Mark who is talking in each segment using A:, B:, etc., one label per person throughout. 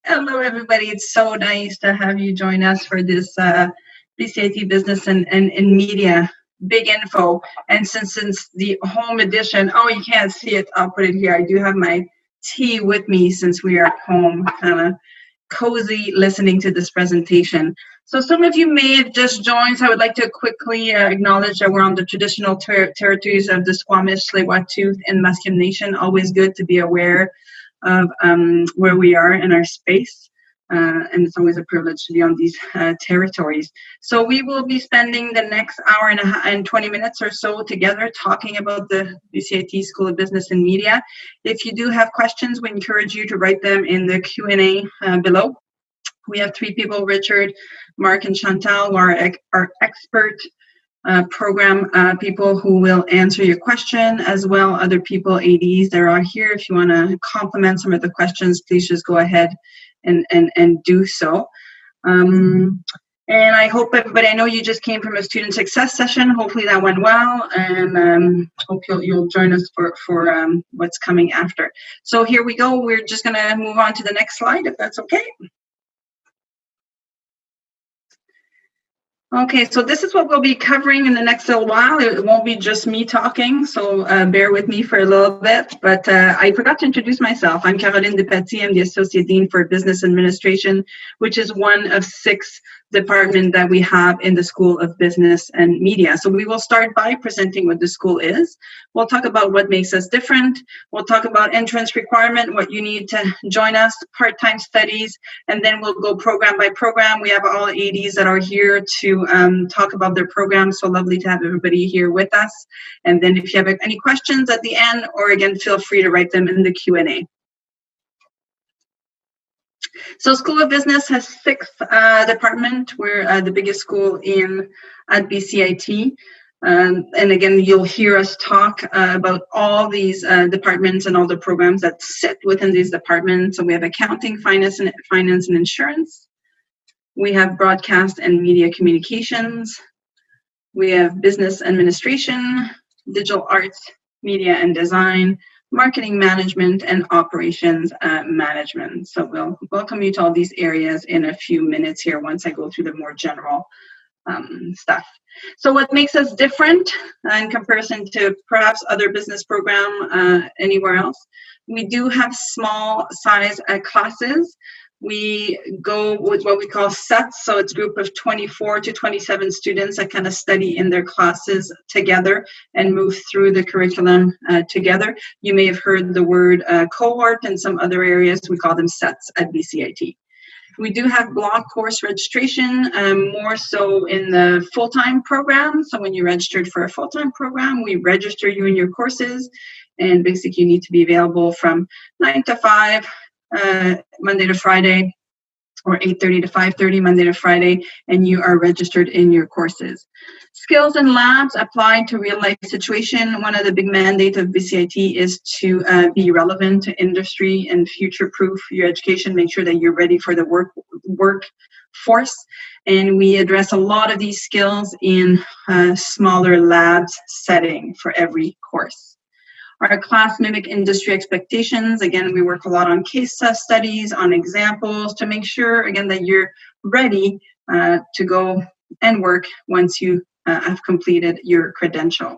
A: Hello, everybody. It's so nice to have you join us for this BCIT Business and Media Big Info. And since the home edition, oh, you can't see it, I'll put it here. I do have my tea with me since we are at home, kind of cozy listening to this presentation. So some of you may have just joined, so I would like to quickly acknowledge that we're on the traditional territories of the Squamish, Tsleil-Waututh, and Musqueam Nation. Always good to be aware of where we are in our space. And it's always a privilege to be on these territories. So we will be spending the next hour and 20 minutes or so together talking about the BCIT School of Business and Media. If you do have questions, we encourage you to write them in the Q&A below. We have three people, Richard, Mark, and Chantal, who are our expert program people who will answer your question, as well other people, ADs that are here. If you want to complement some of the questions, please just go ahead and do so. And I hope everybody, I know you just came from a student success session. Hopefully that went well, and hope you'll join us for what's coming after. So here we go. We're just going to move on to the next slide, if that's okay. Okay, so this is what we'll be covering in the next little while. It won't be just me talking, so bear with me for a little bit. But I forgot to introduce myself. I'm Caroline Depatie. I'm the Associate Dean for Business Administration, which is one of 6 departments that we have in the School of Business and Media. So we will start by presenting what the school is. We'll talk about what makes us different. We'll talk about entrance requirement, what you need to join us, part-time studies, and then we'll go program by program. We have all ADs that are here to talk about their program. So lovely to have everybody here with us. And then if you have any questions at the end, or again, feel free to write them in the Q&A. So School of Business has 6 departments. We're the biggest school at BCIT. And again, you'll hear us talk about all these departments and all the programs that sit within these departments. So we have accounting, finance and insurance. We have broadcast and media communications. We have business administration, digital arts, media and design, marketing management, and operations management. So we'll welcome you to all these areas in a few minutes here once I go through the more general stuff. So what makes us different in comparison to perhaps other business program anywhere else? We do have small size classes. We go with what we call sets, so it's a group of 24 to 27 students that kind of study in their classes together and move through the curriculum together. You may have heard the word cohort in some other areas. We call them sets at BCIT. We do have block course registration, more so in the full-time program. So when you registered for a full-time program, we register you in your courses, and basically you need to be available from 9 to 5, Monday to Friday, or 8:30 to 5:30, Monday to Friday, and you are registered in your courses. Skills and labs apply to real-life situation. One of the big mandates of BCIT is to be relevant to industry and future-proof your education, make sure that you're ready for the workforce. And we address a lot of these skills in smaller labs setting for every course. Our class mimic industry expectations. Again, we work a lot on case studies, on examples to make sure, again, that you're ready to go and work once you have completed your credential.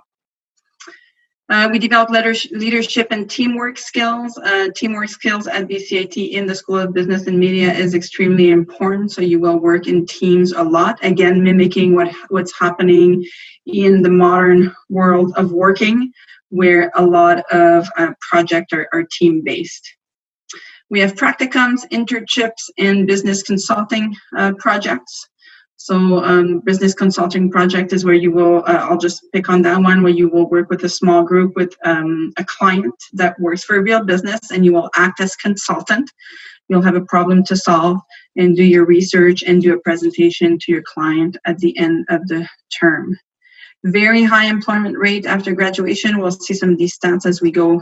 A: We develop leadership and teamwork skills. Teamwork skills at BCIT in the School of Business and Media is extremely important. So you will work in teams a lot, again, mimicking what's happening in the modern world of working, where a lot of projects are team-based. We have practicums, internships, and business consulting projects. So business consulting project is where you will, I'll just pick on that one, where you will work with a small group with a client that works for a real business, and you will act as consultant. You'll have a problem to solve and do your research and do a presentation to your client at the end of the term. Very high employment rate after graduation. We'll see some of these stats as we go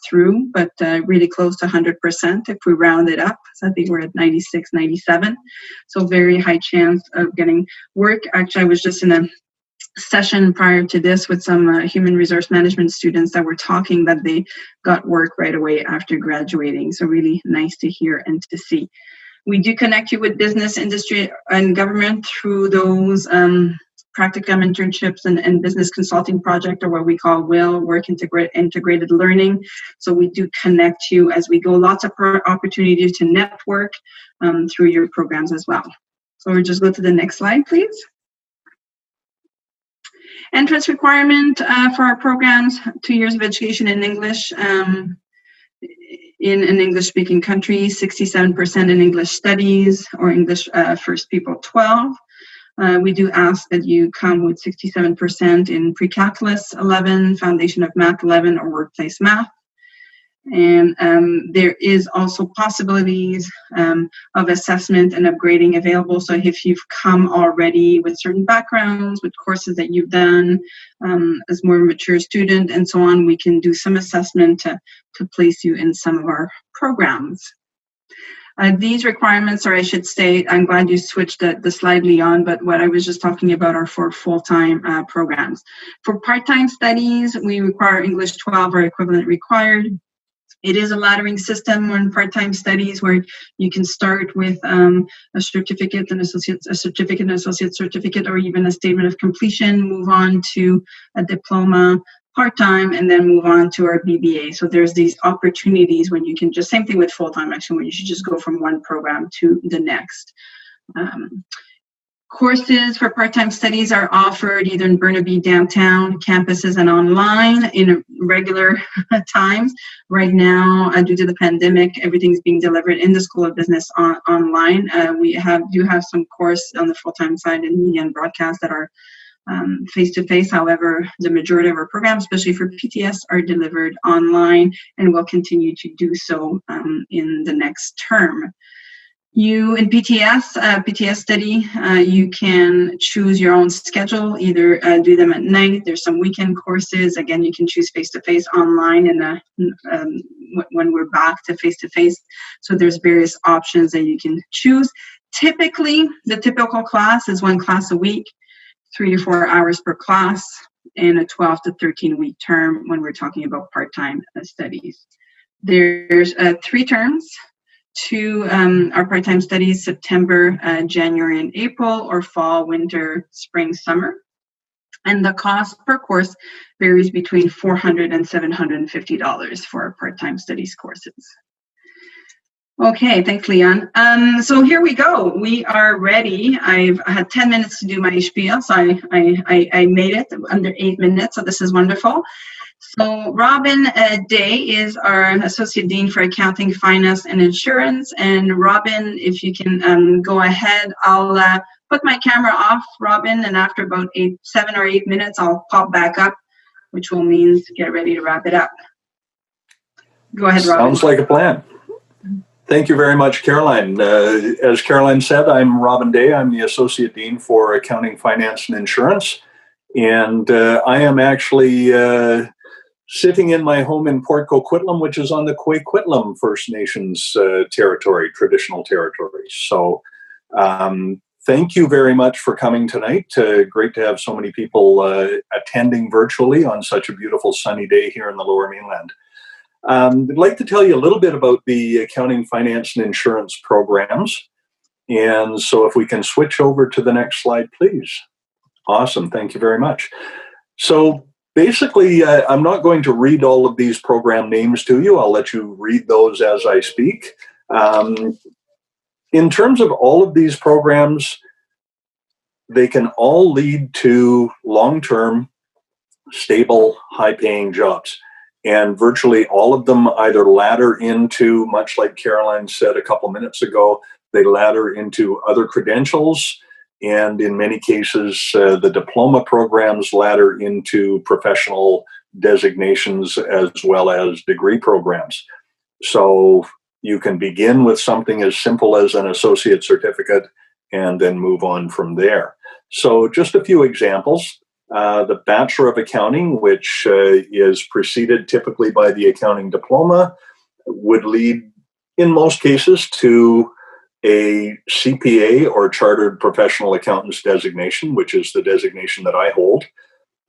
A: through, but really close to 100% if we round it up. So I think we're at 96, 97. So very high chance of getting work. Actually, I was just in a session prior to this with some human resource management students that were talking that they got work right away after graduating. So really nice to hear and to see. We do connect you with business, industry, and government through those practicum internships and business consulting project, or what we call WIL, Work Integrated Learning. So we do connect you as we go. Lots of opportunities to network through your programs as well. So we'll just go to the next slide, please. Entrance requirement for our programs: 2 years of education in English in an English-speaking country, 67% in English studies or English first people 12. We do ask that you come with 67% in pre-calculus 11, foundation of math 11, or workplace math. And there is also possibilities of assessment and upgrading available. So if you've come already with certain backgrounds, with courses that you've done as more mature student and so on, we can do some assessment to place you in some of our programs. These requirements, or I should state, I'm glad you switched the slide, Leon, but what I was just talking about are for full-time programs. For part-time studies, we require English 12 or equivalent required. It is a laddering system on part-time studies where you can start with a certificate, an associate certificate, or even a statement of completion, move on to a diploma part-time, and then move on to our BBA. So there's these opportunities when you can just, same thing with full-time actually, when you should just go from one program to the next. Courses for part-time studies are offered either in Burnaby downtown campuses and online in regular times. Right now, due to the pandemic, everything's being delivered in the School of Business online. We do have some course on the full-time side in media and broadcast that are face-to-face. However, the majority of our programs, especially for PTS, are delivered online and will continue to do so in the next term. You, in PTS study, you can choose your own schedule, either do them at night. There's some weekend courses. Again, you can choose face-to-face, online, and when we're back to face-to-face. So there's various options that you can choose. Typically, the typical class is one class a week, 3 to 4 hours per class, in a 12 to 13 week term when we're talking about part-time studies. There's 3 terms to our part-time studies: September, January, and April, or fall, winter, spring, summer. And the cost per course varies between $400 and $750 for our part-time studies courses. Okay, thanks, Leon. So here we go. We are ready. I had 10 minutes to do my spiel, so I made it under 8 minutes, so this is wonderful. So Robin Day is our Associate Dean for Accounting, Finance, and Insurance. And Robin, if you can go ahead, I'll put my camera off, Robin, and after about 7 or 8 minutes, I'll pop back up, which will mean get ready to wrap it up. Go ahead, Robin.
B: Sounds like a plan. Thank you very much, Caroline. As Caroline said, I'm Robin Day. I'm the Associate Dean for Accounting, Finance, and Insurance. And I am actually sitting in my home in Port Coquitlam, which is on the Coquitlam First Nations territory, traditional territories. So thank you very much for coming tonight. Great to have so many people attending virtually on such a beautiful sunny day here in the Lower Mainland. I'd like to tell you a little bit about the Accounting, Finance, and Insurance programs. And so if we can switch over to the next slide, please. Awesome, thank you very much. So basically, I'm not going to read all of these program names to you. I'll let you read those as I speak. In terms of all of these programs, they can all lead to long-term, stable, high-paying jobs. And virtually all of them either ladder into, much like Caroline said a couple minutes ago, they ladder into other credentials. And in many cases, the diploma programs ladder into professional designations as well as degree programs. So you can begin with something as simple as an associate certificate and then move on from there. So just a few examples. The Bachelor of Accounting, which is preceded typically by the accounting diploma, would lead in most cases to a CPA or Chartered Professional Accountant's designation, which is the designation that I hold.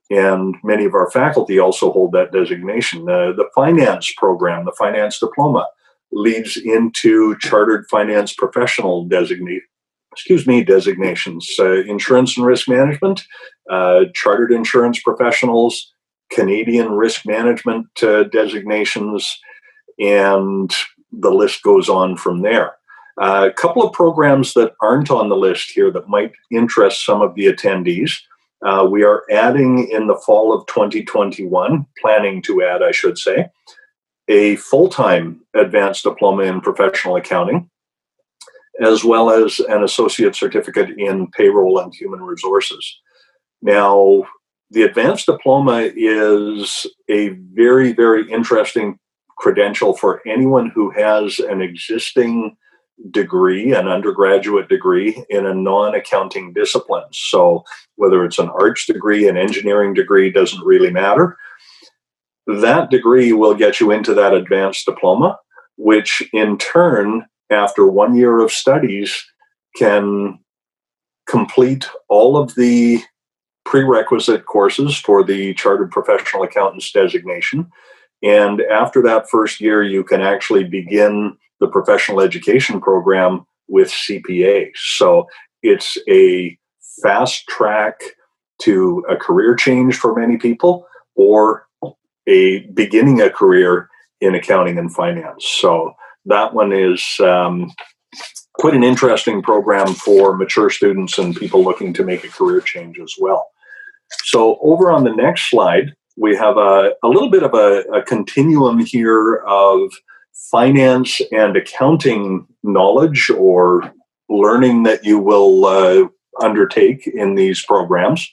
B: And many of our faculty also hold that designation. The finance program, the finance diploma, leads into chartered finance professional designations, insurance and risk management, chartered insurance professionals, Canadian risk management designations, and the list goes on from there. A couple of programs that aren't on the list here that might interest some of the attendees. We are adding in the fall of 2021, planning to add, I should say, a full-time advanced diploma in professional accounting, as well as an associate certificate in payroll and human resources. Now, the advanced diploma is a very, very interesting credential for anyone who has an existing degree, an undergraduate degree in a non-accounting discipline. So whether it's an arts degree, an engineering degree, doesn't really matter. That degree will get you into that advanced diploma, which in turn, after 1 year of studies, can complete all of the prerequisite courses for the Chartered Professional Accountants designation. And after that first year, you can actually begin the professional education program with CPA. So it's a fast track to a career change for many people, or beginning a career in accounting and finance. So that one is quite an interesting program for mature students and people looking to make a career change as well. So over on the next slide, we have a little bit of a continuum here of finance and accounting knowledge or learning that you will undertake in these programs.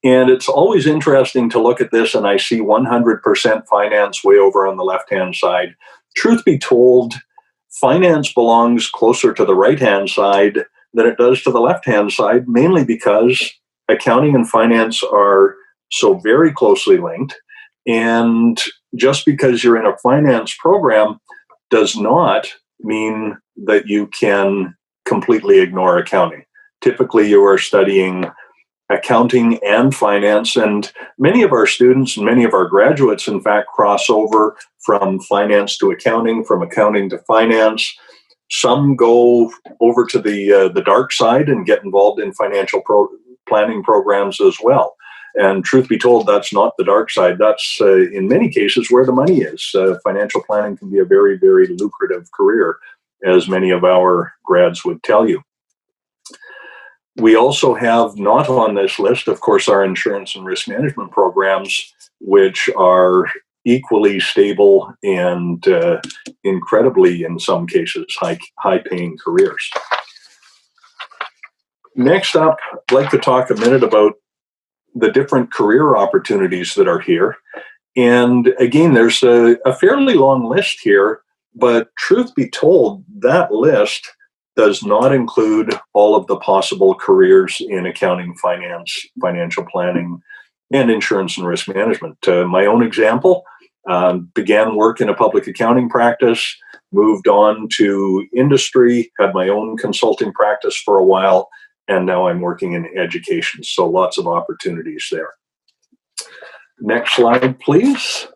B: And it's always interesting to look at this, and I see 100% finance way over on the left-hand side. Truth be told, finance belongs closer to the right-hand side than it does to the left-hand side, mainly because accounting and finance are so very closely linked. And just because you're in a finance program does not mean that you can completely ignore accounting. Typically, you are studying accounting and finance, and many of our students and many of our graduates, in fact, cross over from finance to accounting, from accounting to finance. Some go over to the dark side and get involved in financial planning programs as well. And truth be told, that's not the dark side. That's, in many cases, where the money is. Financial planning can be a very, very lucrative career, as many of our grads would tell you. We also have, not on this list, of course, our insurance and risk management programs, which are equally stable and incredibly, in some cases, high-paying careers. Next up, I'd like to talk a minute about the different career opportunities that are here. And again, there's a fairly long list here, but truth be told, that list does not include all of the possible careers in accounting, finance, financial planning, and insurance and risk management. My own example, began work in a public accounting practice, moved on to industry, had my own consulting practice for a while, and now I'm working in education. So lots of opportunities there. Next slide, please.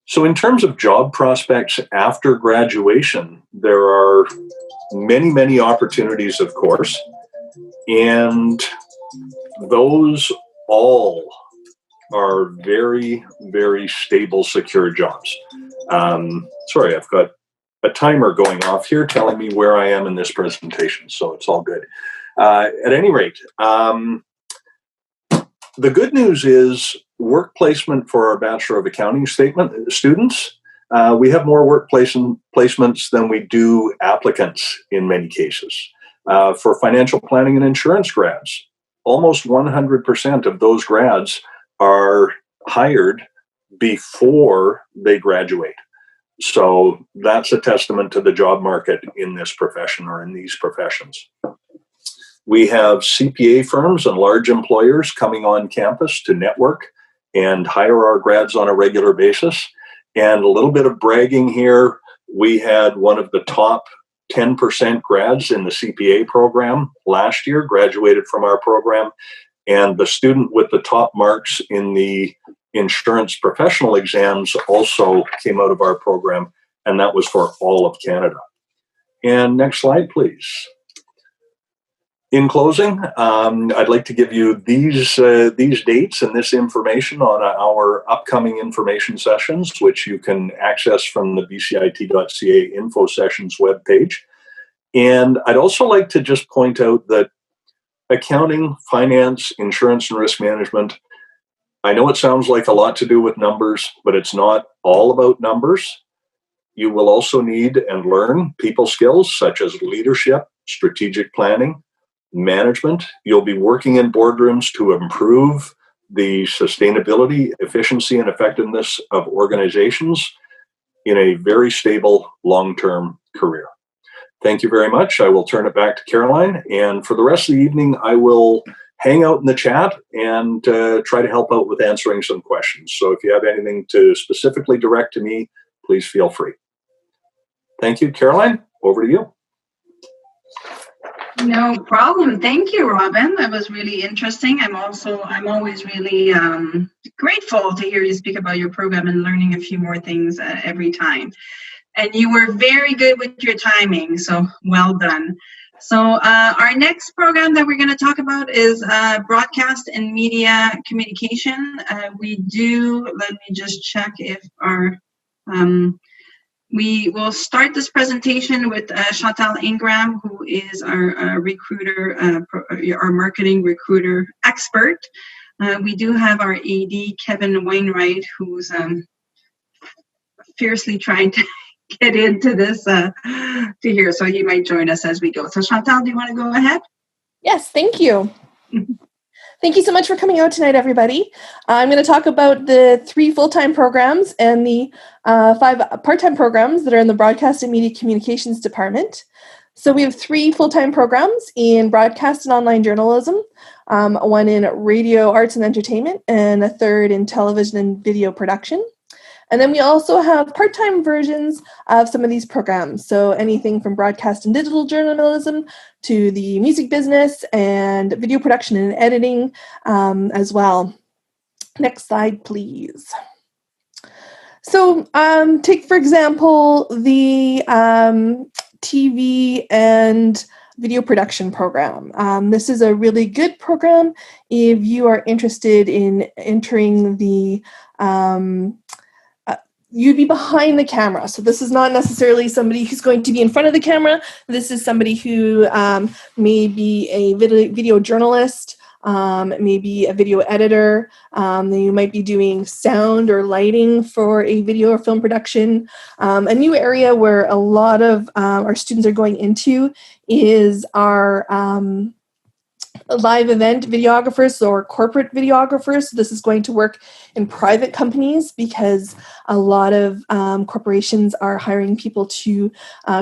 B: So in terms of job prospects after graduation, there are many, many opportunities, of course, and those all are very, very stable, secure jobs. Sorry, I've got a timer going off here telling me where I am in this presentation, so it's all good. At any rate, the good news is work placement for our Bachelor of Accounting students. We have more work placements than we do applicants in many cases. For financial planning and insurance grads, almost 100% of those grads are hired before they graduate. So that's a testament to the job market in this profession or in these professions. We have CPA firms and large employers coming on campus to network and hire our grads on a regular basis. And a little bit of bragging here, we had one of the top 10% grads in the CPA program last year, graduated from our program, and the student with the top marks in the insurance professional exams also came out of our program and that was for all of Canada. And next slide, please. In closing, I'd like to give you these dates and this information on our upcoming information sessions, which you can access from the bcit.ca info sessions webpage. And I'd also like to just point out that accounting, finance, insurance, and risk management, I know it sounds like a lot to do with numbers, but it's not all about numbers. You will also need and learn people skills such as leadership, strategic planning, management. You'll be working in boardrooms to improve the sustainability, efficiency, and effectiveness of organizations in a very stable long-term career. Thank you very much. I will turn it back to Caroline. And for the rest of the evening, I will hang out in the chat and try to help out with answering some questions. So if you have anything to specifically direct to me, please feel free. Thank you, Caroline. Over to you.
A: No problem. Thank you, Robin. That was really interesting. I'm always really grateful to hear you speak about your program and learning a few more things every time. And you were very good with your timing, so well done. So our next program that we're going to talk about is broadcast and media communication. Let me just check if our we will start this presentation with Chantal Ingram, who is our recruiter, our marketing recruiter expert. We do have our AD, Kevin Wainwright, who's fiercely trying to get into this to here, so he might join us as we go. So Chantal, do you want to go ahead?
C: Yes, thank you. Thank you so much for coming out tonight, everybody. I'm going to talk about the 3 full-time programs and the 5 part-time programs that are in the Broadcast and Media Communications Department. So we have 3 full-time programs in broadcast and online journalism, 1 in radio, arts, and entertainment, and a 3rd in television and video production. And then we also have part-time versions of some of these programs. So anything from broadcast and digital journalism to the music business and video production and editing as well. Next slide, please. So take, for example, the TV and video production program. This is a really good program if you are interested in entering the you'd be behind the camera. So this is not necessarily somebody who's going to be in front of the camera. This is somebody who may be a video journalist, maybe a video editor. You might be doing sound or lighting for a video or film production. A new area where a lot of our students are going into is our live event videographers or corporate videographers. So this is going to work in private companies because a lot of corporations are hiring people to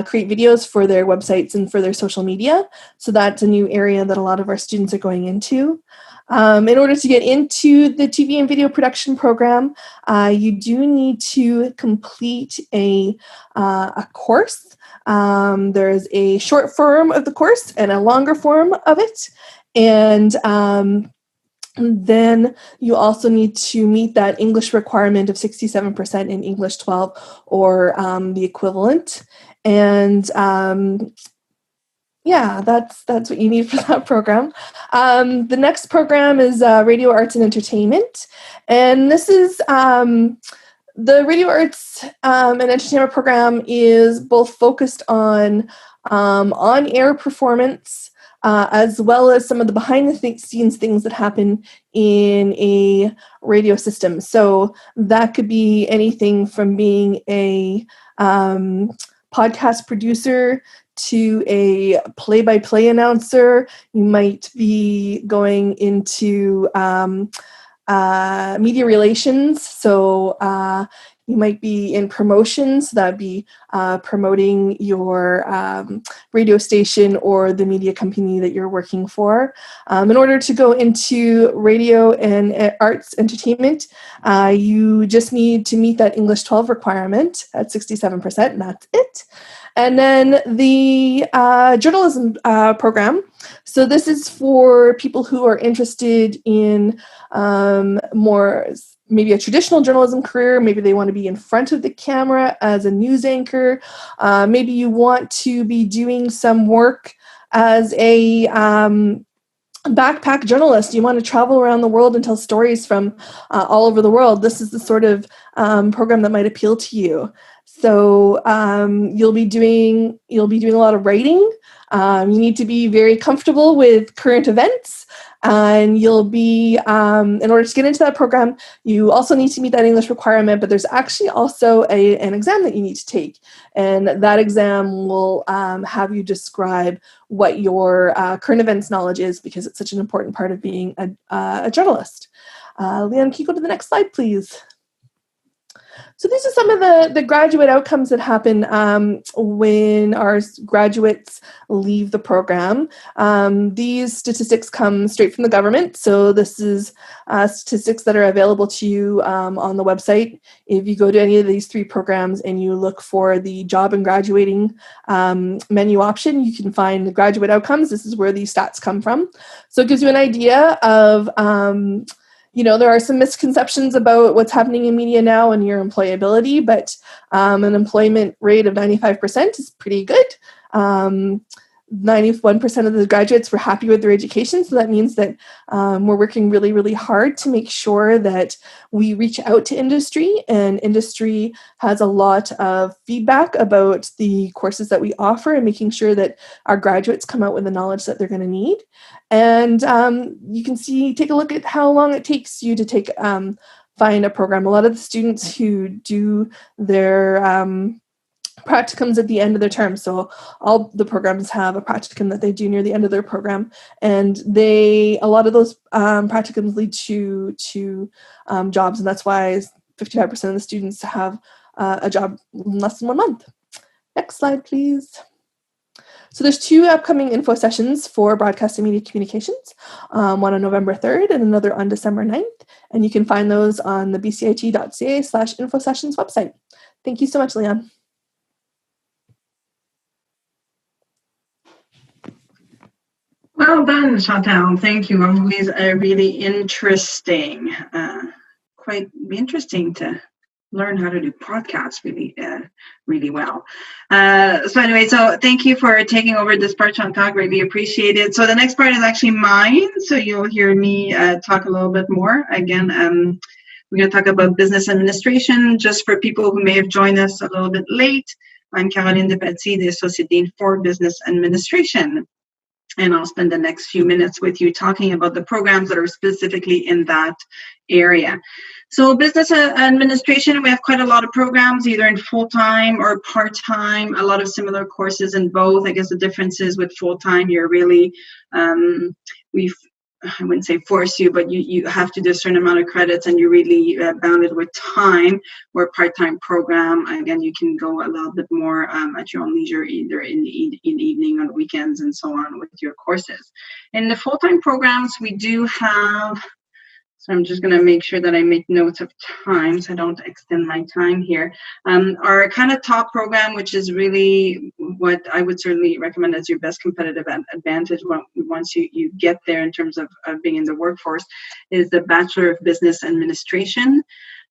C: create videos for their websites and for their social media. So that's a new area that a lot of our students are going into. In order to get into the TV and video production program, you do need to complete a course. There's a short form of the course and a longer form of it. And then you also need to meet that English requirement of 67% in English 12 or the equivalent. And yeah, that's what you need for that program. The next program is Radio Arts and Entertainment. And this is the Radio Arts and Entertainment program is both focused on on-air performance as well as some of the behind-the-scenes things that happen in a radio system. So that could be anything from being a podcast producer to a play-by-play announcer. You might be going into media relations. So you might be in promotions, that'd be promoting your radio station or the media company that you're working for. In order to go into radio and arts entertainment, you just need to meet that English 12 requirement at 67%, and that's it. And then the journalism program. So this is for people who are interested in more maybe a traditional journalism career. Maybe they want to be in front of the camera as a news anchor. Maybe you want to be doing some work as a backpack journalist. You want to travel around the world and tell stories from all over the world. This is the sort of program that might appeal to you. So you'll be doing a lot of writing. You need to be very comfortable with current events, and you'll be in order to get into that program, you also need to meet that English requirement. But there's actually also an exam that you need to take, and that exam will have you describe what your current events knowledge is, because it's such an important part of being a journalist. Leanne, can you go to the next slide, please? So these are some of the graduate outcomes that happen when our graduates leave the program. These statistics come straight from the government. So this is statistics that are available to you on the website. If you go to any of these three programs and you look for the job and graduating menu option, you can find the graduate outcomes. This is where these stats come from. So it gives you an idea of there are some misconceptions about what's happening in media now and your employability, but an employment rate of 95% is pretty good. 91% of the graduates were happy with their education. So that means that we're working really, really hard to make sure that we reach out to industry, and industry has a lot of feedback about the courses that we offer, and making sure that our graduates come out with the knowledge that they're going to need. And you can take a look at how long it takes you to find a program. A lot of the students who do their practicums at the end of their term. So all the programs have a practicum that they do near the end of their program, and a lot of those practicums lead to jobs, and that's why 55% of the students have a job in less than 1 month. Next slide, please. So there's 2 upcoming info sessions for broadcast and media communications, one on November 3rd and another on December 9th, and you can find those on the bcit.ca/info sessions website. Thank you so much, Leon.
A: Well done, Chantal. Thank you. Always really interesting. Quite interesting to learn how to do podcasts really well. So thank you for taking over this part, Chantal. Greatly appreciated. So the next part is actually mine. So you'll hear me talk a little bit more. Again, we're going to talk about business administration, just for people who may have joined us a little bit late. I'm Caroline Despatie, the Associate Dean for Business Administration. And I'll spend the next few minutes with you talking about the programs that are specifically in that area. So business administration, we have quite a lot of programs, either in full-time or part-time, a lot of similar courses in both. I guess the difference is with full-time, you're really, I wouldn't say force you, but you have to do a certain amount of credits, and you're really bounded with time. Where part-time program, again, you can go a little bit more at your own leisure, either in the evening, on weekends, and so on with your courses. In the full-time programs, we do have, so I'm just going to make sure that I make notes of time so I don't extend my time here. Our kind of top program, which is really what I would certainly recommend as your best competitive advantage once you get there in terms of being in the workforce, is the Bachelor of Business Administration.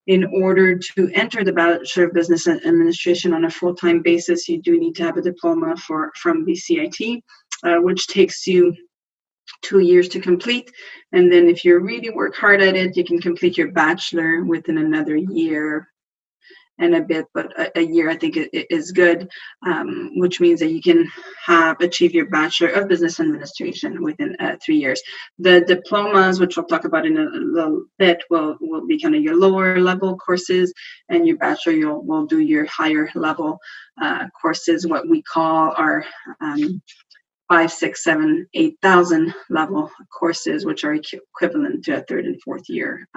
A: In order to enter the Bachelor of Business Administration on a full-time basis, you do need to have a diploma from BCIT, which takes you 2 years to complete. And then if you really work hard at it, you can complete your bachelor within another year and a bit, but a year I think is good, which means that you can achieve your Bachelor of Business Administration within 3 years. The diplomas, which we'll talk about in a little bit, will be kind of your lower level courses, and your bachelor will do your higher level courses, what we call our 5, 6, 7, 8,000 level courses, which are equivalent to a 3rd and 4th year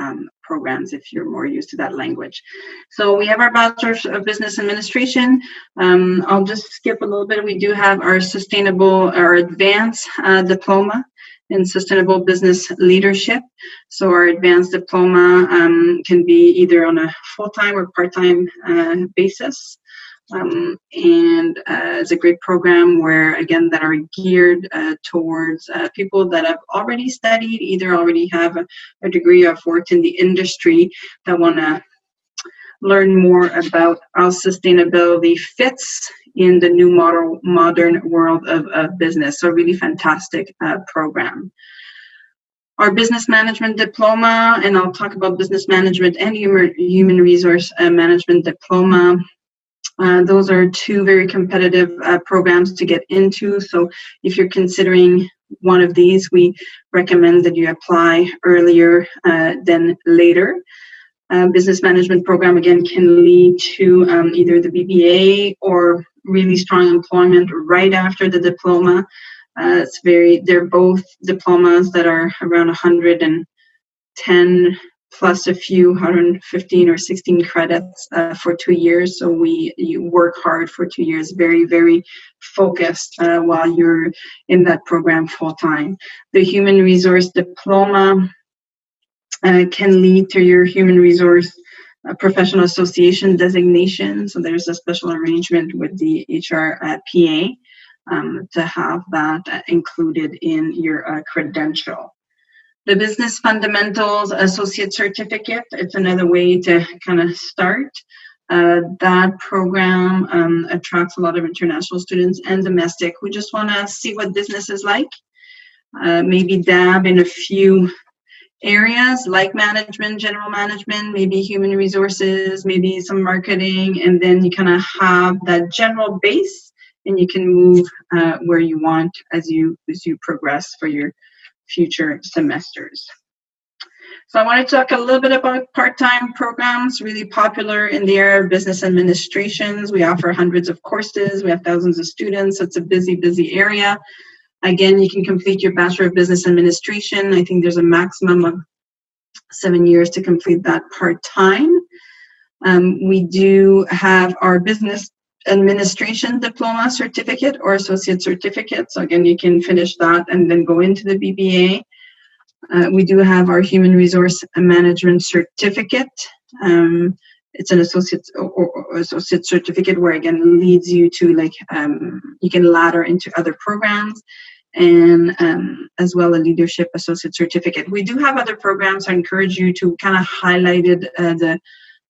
A: programs, if you're more used to that language. So we have our Bachelor of Business Administration. I'll just skip a little bit. We do have our advanced diploma in Sustainable Business Leadership. So our advanced diploma can be either on a full-time or part-time basis. And it's a great program where, again, that are geared towards people that have already studied, either already have a degree or have worked in the industry, that want to learn more about how sustainability fits in the new modern world of business. So really fantastic program. Our business management diploma, and I'll talk about business management and human resource management diploma. Those are two very competitive programs to get into. So if you're considering one of these, we recommend that you apply earlier than later. Business management program, again, can lead to either the BBA or really strong employment right after the diploma. They're both diplomas that are around 110 plus a few 115 or 16 credits for 2 years. So you work hard for 2 years, very, very focused while you're in that program full time. The human resource diploma can lead to your human resource professional association designation. So there's a special arrangement with the HRPA to have that included in your credential. The Business Fundamentals Associate Certificate, it's another way to kind of start. That program attracts a lot of international students and domestic who just want to see what business is like, maybe dab in a few areas like management, general management, maybe human resources, maybe some marketing, and then you kind of have that general base and you can move where you want as you progress for your future semesters. So I want to talk a little bit about part-time programs, really popular in the area of business administrations. We offer hundreds of courses. We have thousands of students. So it's a busy, busy area. Again, you can complete your Bachelor of Business Administration. I think there's a maximum of 7 years to complete that part-time. We do have our Business Administration Diploma Certificate or Associate Certificate. So again, you can finish that and then go into the BBA. We do have our Human Resource Management Certificate. It's an associate certificate where, again, leads you to you can ladder into other programs, and as well a leadership associate certificate. We do have other programs. I encourage you to kind of highlighted the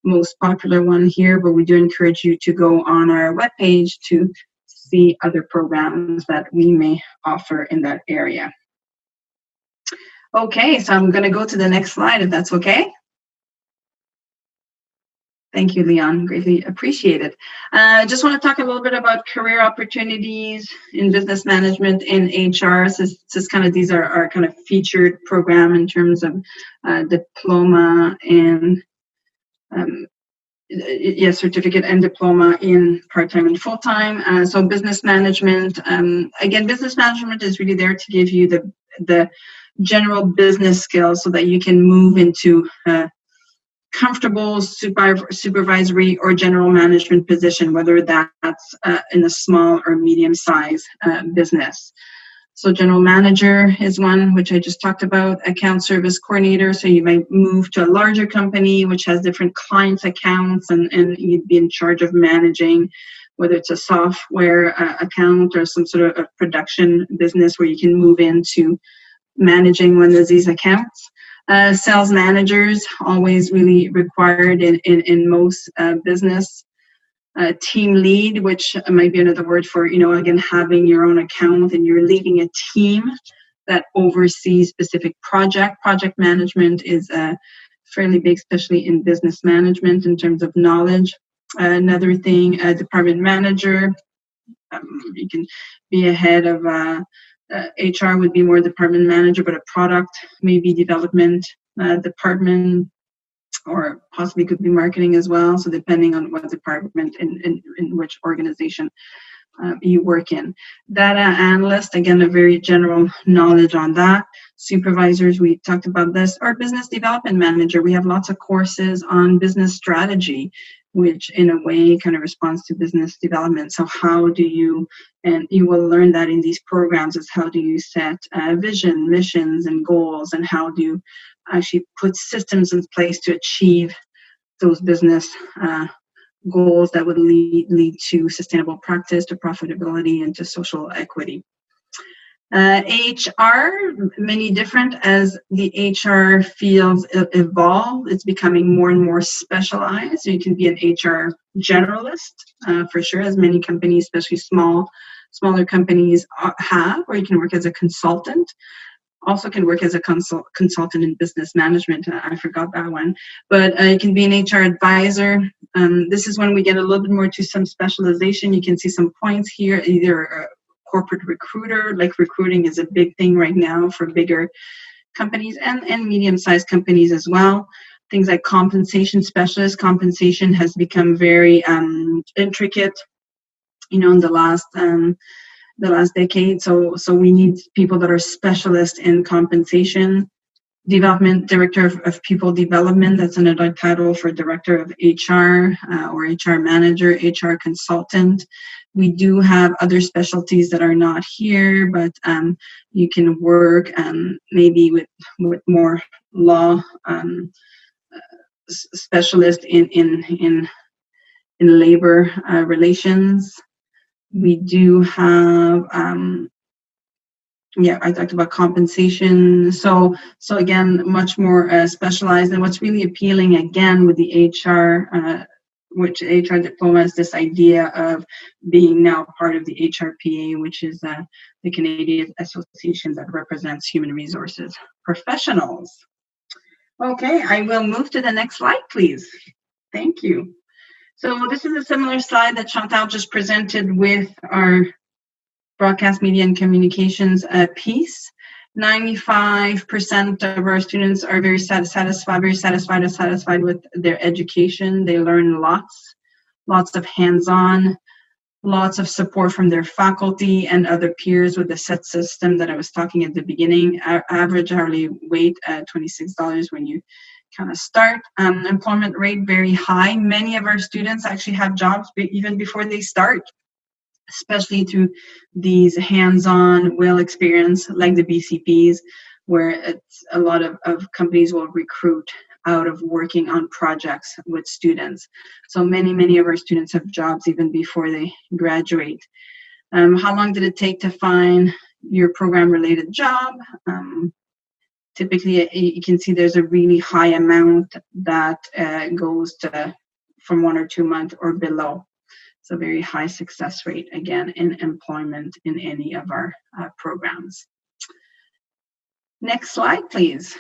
A: most popular one here, but we do encourage you to go on our webpage to see other programs that we may offer in that area. Okay, so I'm going to go to the next slide if that's okay. Thank you, Leon. Greatly appreciated. Just want to talk a little bit about career opportunities in business management and HR. These are our kind of featured program in terms of diploma and certificate and diploma in part-time and full-time. So business management, again, business management is really there to give you the general business skills so that you can move into comfortable supervisory or general management position, whether that's in a small or medium-sized business. So general manager is one, which I just talked about, account service coordinator. So you might move to a larger company, which has different clients' accounts, and you'd be in charge of managing, whether it's a software account or some sort of production business where you can move into managing one of these accounts. Sales managers, always really required in most business. Team lead, which might be another word for, again, having your own account and you're leading a team that oversees specific project. Project management is fairly big, especially in business management in terms of knowledge. Another thing, a department manager. You can be a head of HR would be more department manager, but a product, maybe development department, or possibly could be marketing as well. So depending on what department in which organization you work in. Data analyst, again, a very general knowledge on that. Supervisors, we talked about this. Or business development manager, we have lots of courses on business strategy, which in a way kind of responds to business development. So how do you, and you will learn that in these programs, is how do you set vision, missions, and goals, and how do you actually put systems in place to achieve those business goals that would lead to sustainable practice, to profitability, and to social equity. HR, many different as the HR fields evolve. It's becoming more and more specialized. You can be an HR generalist for sure, as many companies, especially smaller companies, have, or you can work as a consultant. Also can work as a consultant in business management. I forgot that one. But you can be an HR advisor. This is when we get a little bit more to some specialization. You can see some points here, either corporate recruiter, like recruiting is a big thing right now for bigger companies and medium-sized companies as well. Things like compensation specialist. Compensation has become very intricate, in the last decade. So we need people that are specialists in compensation. Development, director of people development. That's another title for director of HR or HR manager, HR consultant. We do have other specialties that are not here, but you can work maybe with more law specialist in labor relations. We do have I talked about compensation. So again, much more specialized. And what's really appealing again with the HR diploma is this idea of being now part of the HRPA, which is the Canadian Association that represents human resources professionals. Okay, I will move to the next slide, please. Thank you. So this is a similar slide that Chantal just presented with our broadcast media and communications piece. 95% of our students are very satisfied with their education. They learn lots of hands-on, lots of support from their faculty and other peers with the SET system that I was talking at the beginning. Average hourly wage at $26 when you kind of start. Employment rate very high. Many of our students actually have jobs even before they start, especially through these hands-on will experience like the BCPs, where it's a lot of companies will recruit out of working on projects with students. So many of our students have jobs even before they graduate. How long did it take to find your program-related job? Typically, you can see there's a really high amount that goes to from 1 or 2 months or below. So very high success rate, again, in employment in any of our programs. Next slide, please.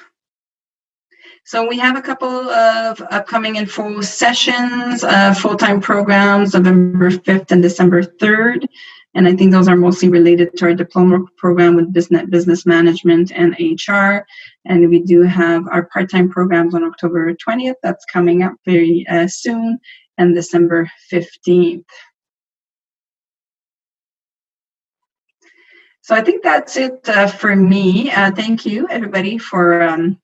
A: So we have a couple of upcoming and full sessions, full-time programs, November 5th and December 3rd. And I think those are mostly related to our diploma program with business management and HR. And we do have our part-time programs on October 20th. That's coming up very soon. And December 15th. So I think that's it for me. Thank you, everybody, for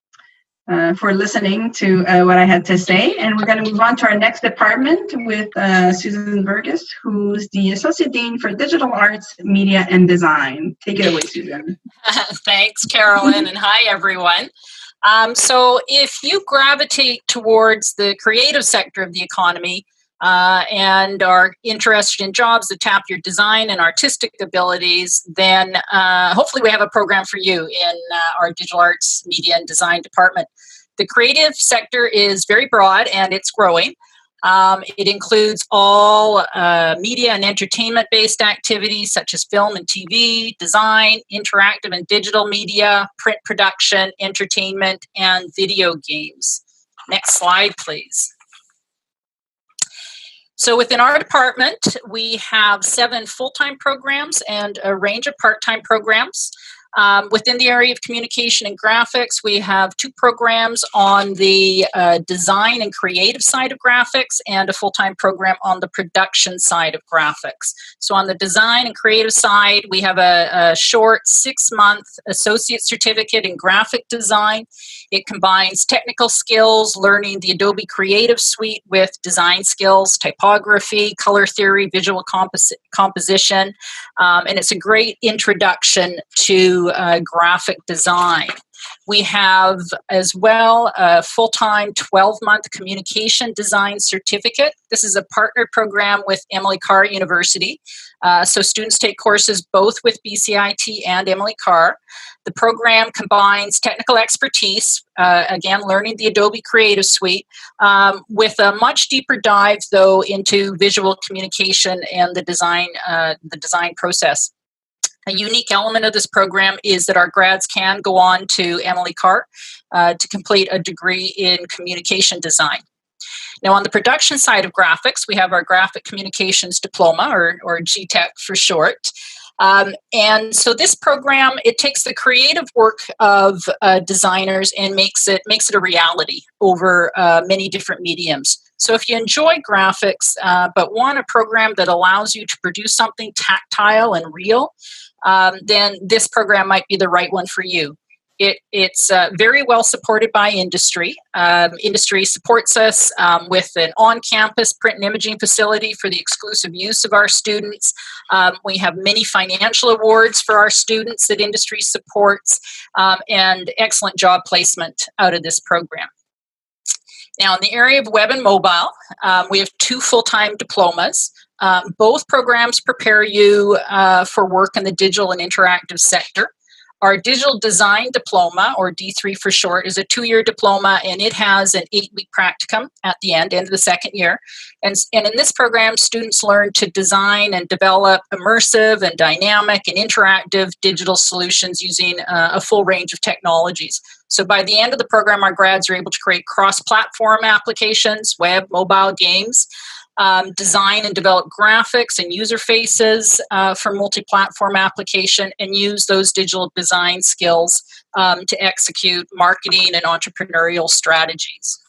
A: listening to what I had to say. And we're going to move on to our next department with Susan Burgess, who's the Associate Dean for Digital Arts, Media, and Design. Take it away, Susan.
D: Thanks, Carolyn, and hi, everyone. So if you gravitate towards the creative sector of the economy and are interested in jobs that tap your design and artistic abilities, then hopefully we have a program for you in our Digital Arts, Media, and Design department. The creative sector is very broad and it's growing. It includes all media and entertainment-based activities such as film and TV, design, interactive and digital media, print production, entertainment, and video games. Next slide, please. So within our department, we have 7 full-time programs and a range of part-time programs. Within the area of communication and graphics, we have 2 programs on the design and creative side of graphics and a full-time program on the production side of graphics. So on the design and creative side, we have a short 6-month associate certificate in graphic design. It combines technical skills, learning the Adobe Creative Suite with design skills, typography, color theory, visual composition, and it's a great introduction to graphic design. We have as well a full-time 12-month communication design certificate. This is a partner program with Emily Carr University. So students take courses both with BCIT and Emily Carr. The program combines technical expertise, again, learning the Adobe Creative Suite, with a much deeper dive, though, into visual communication and the design process. A unique element of this program is that our grads can go on to Emily Carr to complete a degree in communication design. Now, on the production side of graphics, we have our Graphic Communications Diploma, or GTEC for short. And so this program, it takes the creative work of designers and makes it a reality over many different mediums. So if you enjoy graphics but want a program that allows you to produce something tactile and real, then this program might be the right one for you. It's very well supported by industry. Industry supports us with an on-campus print and imaging facility for the exclusive use of our students. We have many financial awards for our students that industry supports, and excellent job placement out of this program. Now, in the area of web and mobile, we have 2 full-time diplomas. Both programs prepare you for work in the digital and interactive sector. Our Digital Design Diploma, or D3 for short, is a 2-year diploma, and it has an 8-week practicum at the end of the second year. And in this program, students learn to design and develop immersive and dynamic and interactive digital solutions using a full range of technologies. So by the end of the program, our grads are able to create cross-platform applications, web, mobile, games, design and develop graphics and user faces for multi-platform application, and use those digital design skills to execute marketing and entrepreneurial strategies.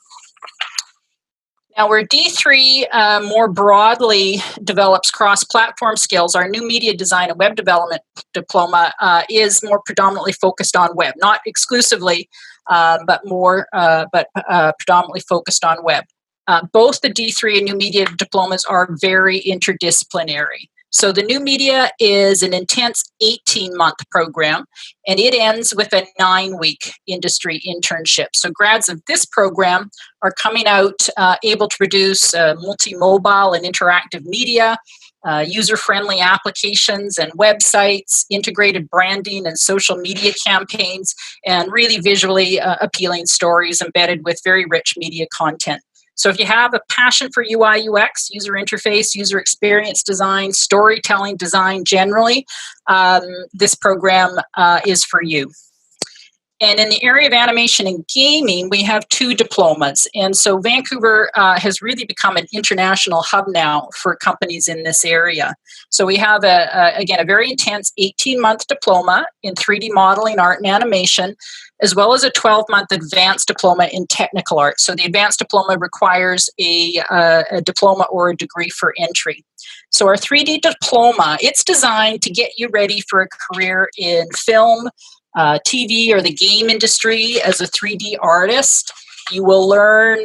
D: Now, where D3 more broadly develops cross-platform skills, our new media design and web development diploma is more predominantly focused on web, not exclusively, but predominantly focused on web. Both the D3 and new media diplomas are very interdisciplinary. So the new media is an intense 18-month program, and it ends with a 9-week industry internship. So grads of this program are coming out able to produce multi-mobile and interactive media, user-friendly applications and websites, integrated branding and social media campaigns, and really visually appealing stories embedded with very rich media content. So if you have a passion for UI, UX, user interface, user experience design, storytelling design generally, this program is for you. And in the area of animation and gaming, we have 2 diplomas. And so Vancouver has really become an international hub now for companies in this area. So we have, again, a very intense 18-month diploma in 3D modeling, art, and animation, as well as a 12-month advanced diploma in technical art. So the advanced diploma requires a diploma or a degree for entry. So our 3D diploma, it's designed to get you ready for a career in film, TV, or the game industry as a 3D artist. You will learn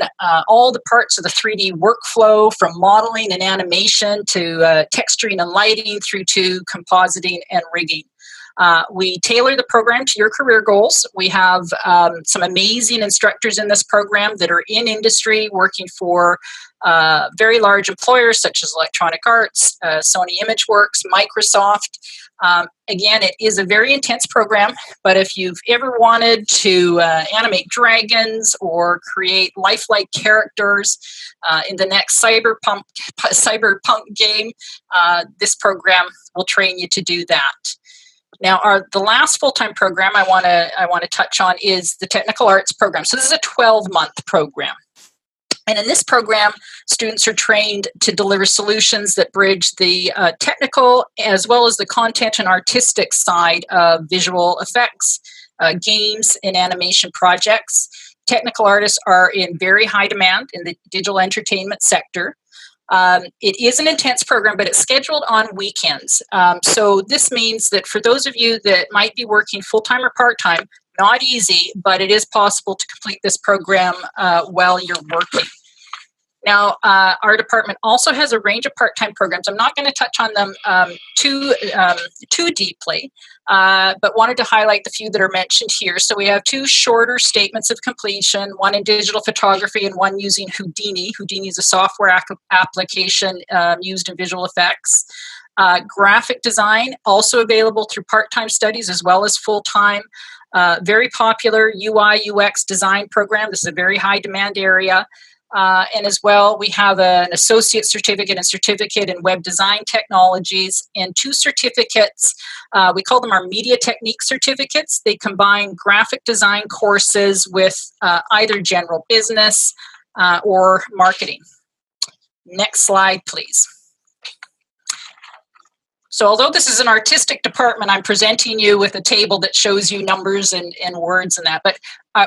D: all the parts of the 3D workflow, from modeling and animation to texturing and lighting through to compositing and rigging. We tailor the program to your career goals. We have some amazing instructors in this program that are in industry working for very large employers such as Electronic Arts, Sony ImageWorks, Microsoft. Again, it is a very intense program, but if you've ever wanted to animate dragons or create lifelike characters in the next cyberpunk game, this program will train you to do that. Now, the last full-time program I want to touch on is the Technical Arts program. So this is a 12-month program. And in this program, students are trained to deliver solutions that bridge the technical as well as the content and artistic side of visual effects, games, and animation projects. Technical artists are in very high demand in the digital entertainment sector. It is an intense program, but it's scheduled on weekends. So this means that for those of you that might be working full-time or part-time, not easy, but it is possible to complete this program while you're working. Now, our department also has a range of part-time programs. I'm not going to touch on them too deeply, but wanted to highlight the few that are mentioned here. So we have 2 shorter statements of completion, one in digital photography and one using Houdini. Houdini is a software application used in visual effects. Graphic design, also available through part-time studies as well as full-time. Very popular UI UX design program. This is a very high demand area. And as well, we have an associate certificate and certificate in web design technologies and 2 certificates. We call them our media technique certificates. They combine graphic design courses with either general business or marketing. Next slide, please. So although this is an artistic department, I'm presenting you with a table that shows you numbers and words and that. But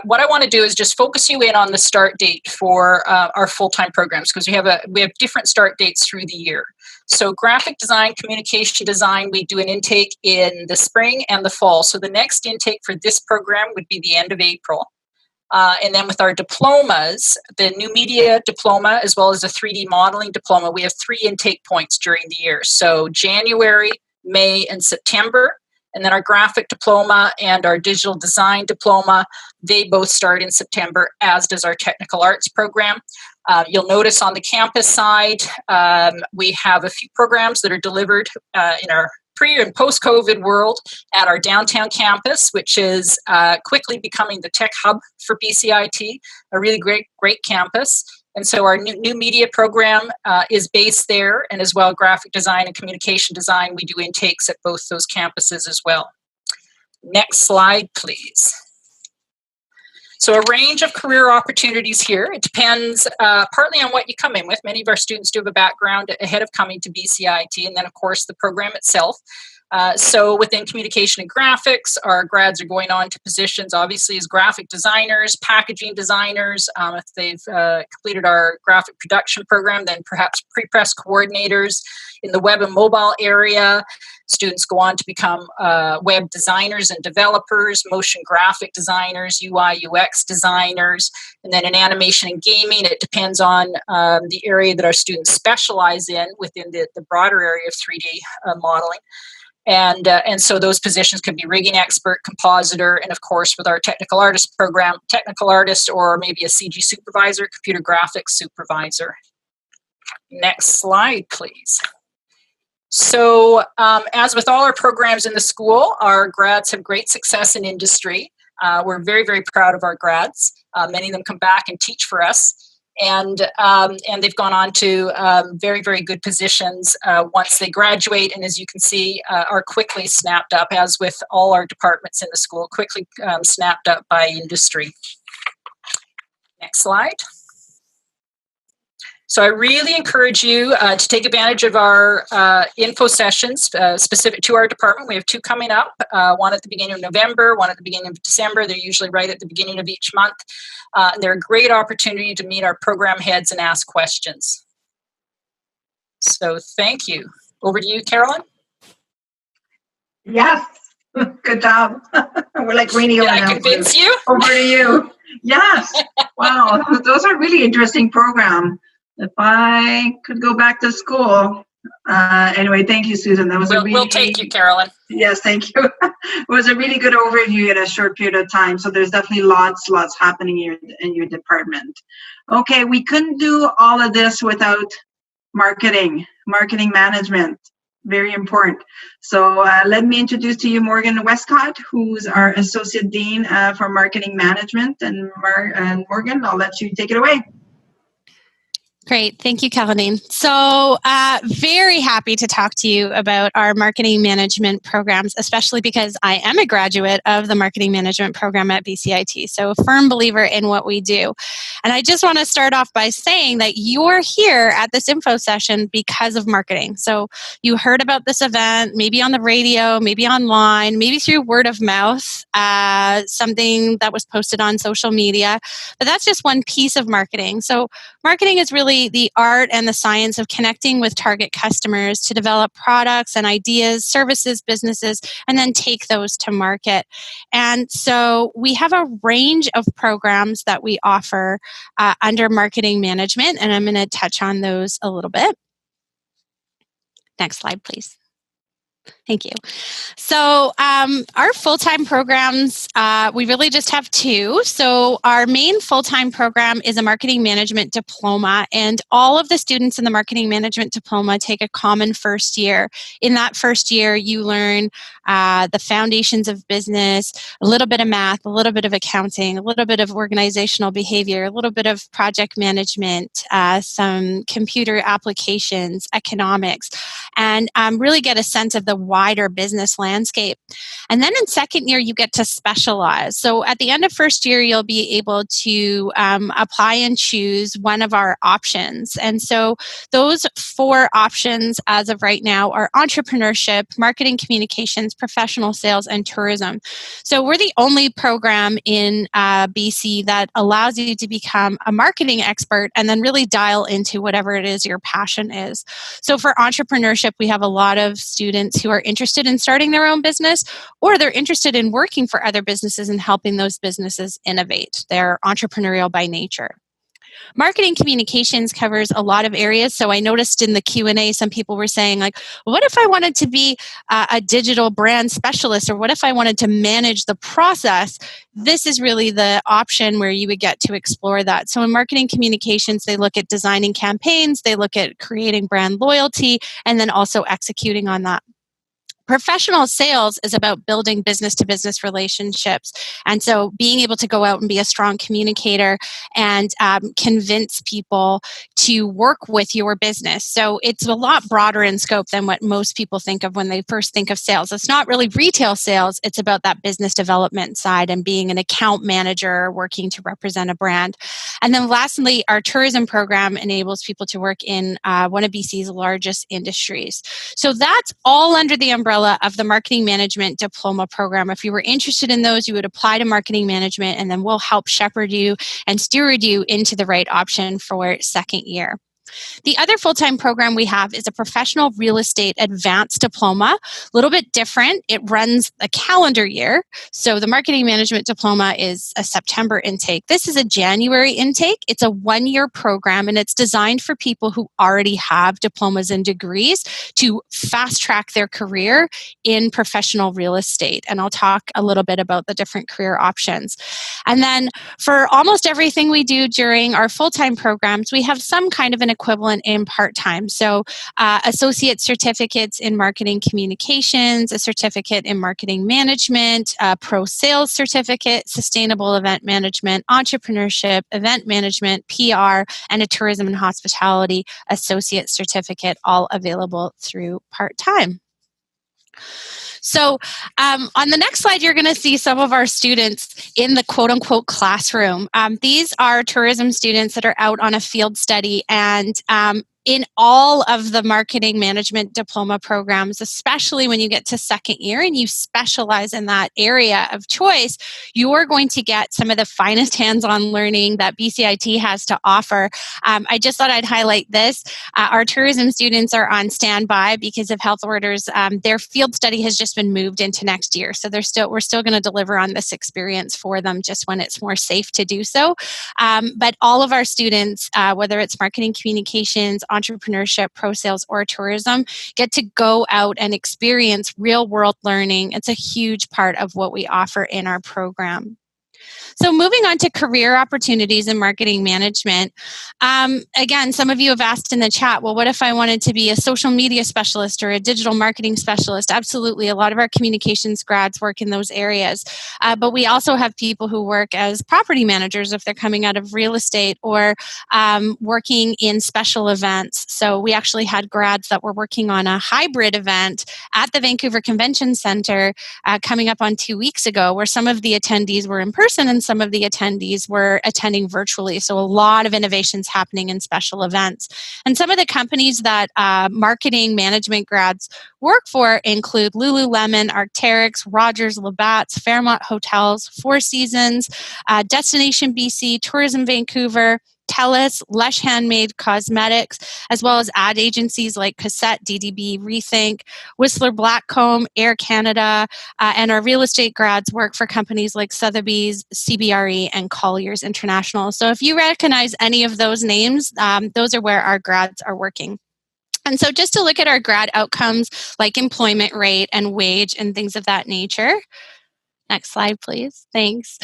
D: what I want to do is just focus you in on the start date for our full-time programs, because we have different start dates through the year. So graphic design, communication design, we do an intake in the spring and the fall. So the next intake for this program would be the end of April. And then with our diplomas, the new media diploma as well as the 3D modeling diploma, we have 3 intake points during the year. So January, May, and September. And then our graphic diploma and our digital design diploma, they both start in September, as does our technical arts program. You'll notice on the campus side, we have a few programs that are delivered in our pre- and post-COVID world at our downtown campus, which is quickly becoming the tech hub for BCIT, a really great campus. And so our new media program is based there, and as well graphic design and communication design. We do intakes at both those campuses as well. Next slide, please. So a range of career opportunities here. It depends partly on what you come in with. Many of our students do have a background ahead of coming to BCIT, and then of course the program itself. So within communication and graphics, our grads are going on to positions obviously as graphic designers, packaging designers. If they've completed our graphic production program, then perhaps pre-press coordinators. In the web and mobile area, students go on to become web designers and developers, motion graphic designers, UI, UX designers, and then in animation and gaming, it depends on the area that our students specialize in within the broader area of 3D modeling. And so those positions could be rigging expert, compositor, and of course with our technical artist program, technical artist or maybe a CG supervisor, computer graphics supervisor. Next slide, please. So as with all our programs in the school, our grads have great success in industry. We're very, very proud of our grads. Many of them come back and teach for us. And they've gone on to very, very good positions once they graduate, and as you can see, are quickly snapped up, as with all our departments in the school, quickly snapped up by industry. Next slide. So I really encourage you to take advantage of our info sessions specific to our department. We have 2 coming up, one at the beginning of November, one at the beginning of December. They're usually right at the beginning of each month. And they're a great opportunity to meet our program heads and ask questions. So thank you. Over to you, Carolyn.
A: Yes, good job. We're like radio
D: Did I
A: announcers.
D: convince you?
A: Over to you. Yes. Wow, those are really interesting programs. If I could go back to school. Anyway, thank you, Susan. That was
D: We'll take you, Carolyn.
A: Yes, thank you. It was a really good overview in a short period of time. So there's definitely lots happening here in your department. Okay, we couldn't do all of this without marketing management. Very important. So let me introduce to you Morgan Westcott, who's our Associate Dean for Marketing Management. And Morgan, I'll let you take it away.
E: Great. Thank you, Caroline. So very happy to talk to you about our marketing management programs, especially because I am a graduate of the marketing management program at BCIT. So a firm believer in what we do. And I just want to start off by saying that you're here at this info session because of marketing. So you heard about this event, maybe on the radio, maybe online, maybe through word of mouth, something that was posted on social media. But that's just one piece of marketing. So marketing is really really the art and the science of connecting with target customers to develop products and ideas, services, businesses, and then take those to market. And so we have a range of programs that we offer under marketing management, and I'm going to touch on those a little bit. Next slide, please. Thank you. So our full-time programs, we really just have two. So our main full-time program is a marketing management diploma, and all of the students in the marketing management diploma take a common first year. In that first year, you learn the foundations of business, a little bit of math, a little bit of accounting, a little bit of organizational behavior, a little bit of project management, some computer applications, economics, and really get a sense of the wider business landscape. And then in second year, you get to specialize. So at the end of first year, you'll be able to apply and choose one of our options. And so those 4 options as of right now are entrepreneurship, marketing communications, professional sales, and tourism. So we're the only program in BC that allows you to become a marketing expert and then really dial into whatever it is your passion is. So for entrepreneurship, we have a lot of students who are interested in starting their own business, or they're interested in working for other businesses and helping those businesses innovate. They're entrepreneurial by nature. Marketing communications covers a lot of areas. So I noticed in the Q&A, some people were saying like, what if I wanted to be a digital brand specialist, or what if I wanted to manage the process? This is really the option where you would get to explore that. So in marketing communications, they look at designing campaigns, they look at creating brand loyalty, and then also executing on that. Professional sales is about building business-to-business relationships. And so being able to go out and be a strong communicator and convince people to work with your business. So it's a lot broader in scope than what most people think of when they first think of sales. It's not really retail sales. It's about that business development side and being an account manager working to represent a brand. And then lastly, our tourism program enables people to work in one of BC's largest industries. So that's all under the umbrella of the marketing management diploma program. If you were interested in those, you would apply to marketing management, and then we'll help shepherd you and steward you into the right option for second year. The other full-time program we have is a professional real estate advanced diploma, a little bit different. It runs a calendar year. So the marketing management diploma is a September intake. This is a January intake. It's a 1-year program, and it's designed for people who already have diplomas and degrees to fast track their career in professional real estate. And I'll talk a little bit about the different career options. And then for almost everything we do during our full-time programs, we have some kind of an equivalent in part-time. So associate certificates in marketing communications, a certificate in marketing management, a pro sales certificate, sustainable event management, entrepreneurship, event management, PR, and a tourism and hospitality associate certificate, all available through part-time. So on the next slide, you're going to see some of our students in the quote-unquote classroom. These are tourism students that are out on a field study, and in all of the marketing management diploma programs, especially when you get to second year and you specialize in that area of choice, you are going to get some of the finest hands-on learning that BCIT has to offer. I just thought I'd highlight this. Our tourism students are on standby because of health orders. Their field study has just been moved into next year. So we're still going to deliver on this experience for them just when it's more safe to do so. But all of our students, whether it's marketing communications, entrepreneurship, pro sales, or tourism, get to go out and experience real world learning. It's a huge part of what we offer in our program. So moving on to career opportunities in marketing management. Again, some of you have asked in the chat, well, what if I wanted to be a social media specialist or a digital marketing specialist? Absolutely. A lot of our communications grads work in those areas. But we also have people who work as property managers if they're coming out of real estate, or working in special events. So we actually had grads that were working on a hybrid event at the Vancouver Convention Center coming up on 2 weeks ago, where some of the attendees were in person and some of the attendees were attending virtually. So a lot of innovations happening in special events. And some of the companies that marketing management grads work for include Lululemon, Arc'teryx, Rogers, Labatt's, Fairmont Hotels, Four Seasons, Destination BC, Tourism Vancouver, TELUS, Lush Handmade Cosmetics, as well as ad agencies like Cassette, DDB, Rethink, Whistler Blackcomb, Air Canada, and our real estate grads work for companies like Sotheby's, CBRE, and Colliers International. So if you recognize any of those names, those are where our grads are working. And so just to look at our grad outcomes like employment rate and wage and things of that nature. Next slide, please. Thanks.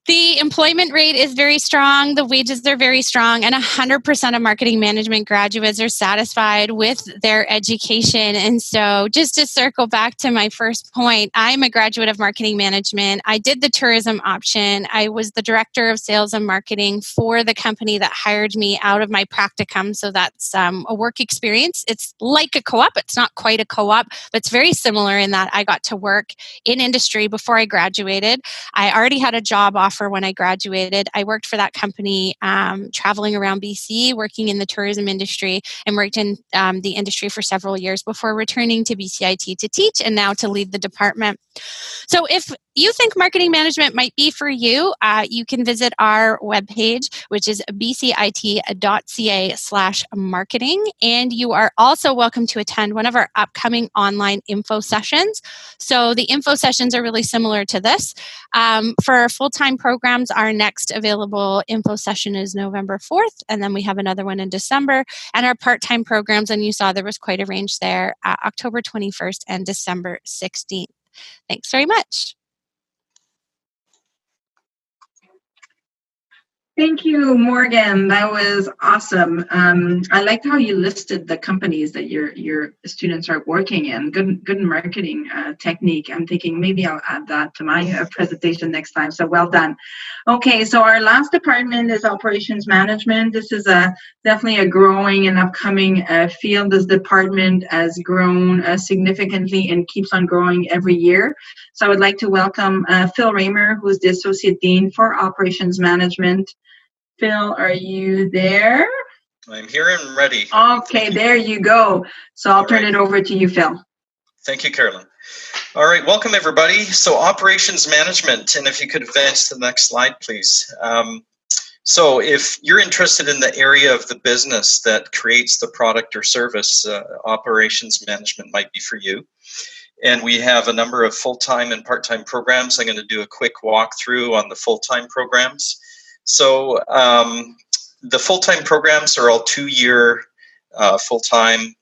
E: The employment rate is very strong, the wages are very strong, and 100% of marketing management graduates are satisfied with their education. And so just to circle back to my first point, I'm a graduate of marketing management. I did the tourism option. I was the director of sales and marketing for the company that hired me out of my practicum. So that's a work experience. It's like a co-op. It's not quite a co-op, but it's very similar in that I got to work in industry before I graduated. I already had a job offer when I graduated. I worked for that company, traveling around BC, working in the tourism industry, and worked in the industry for several years before returning to BCIT to teach and now to lead the department. So if you think marketing management might be for you, you can visit our webpage, which is bcit.ca/marketing. And you are also welcome to attend one of our upcoming online info sessions. So the info sessions are really similar to this. For our full-time programs, our next available info session is November 4th, and then we have another one in December. And our part-time programs, and you saw there was quite a range there, October 21st and December 16th. Thanks very much.
A: Thank you, Morgan. That was awesome. I liked how you listed the companies that your students are working in. Good marketing technique. I'm thinking maybe I'll add that to my presentation next time. So well done. Okay, so our last department is operations management. This is definitely a growing and upcoming field. This department has grown significantly and keeps on growing every year. So I would like to welcome Phil Raymer, who's the Associate Dean for Operations Management. Phil, are you there?
F: I'm here and ready.
A: Okay, there you go. So I'll turn it over to you, Phil.
F: Thank you, Carolyn. All right, welcome everybody. So operations management, and if you could advance to the next slide, please. So if you're interested in the area of the business that creates the product or service, operations management might be for you. And we have a number of full-time and part-time programs. I'm going to do a quick walkthrough on the full-time programs. So the full-time programs are all 2-year full-time.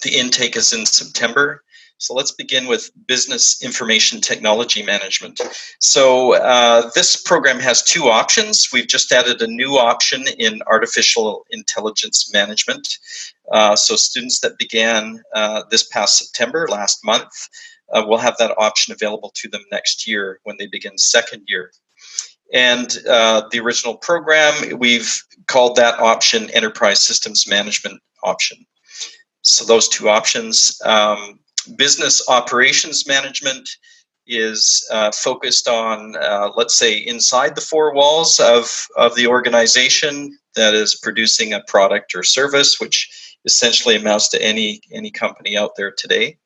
F: The intake is in September. So let's begin with business information technology management. So this program has 2 options. We've just added a new option in artificial intelligence management. So students that began this past September, last month, will have that option available to them next year when they begin 2nd year. And the original program, we've called that option Enterprise Systems Management option. So those 2 options. Business Operations Management is focused on, let's say, inside the 4 walls of the organization that is producing a product or service, which essentially amounts to any company out there today.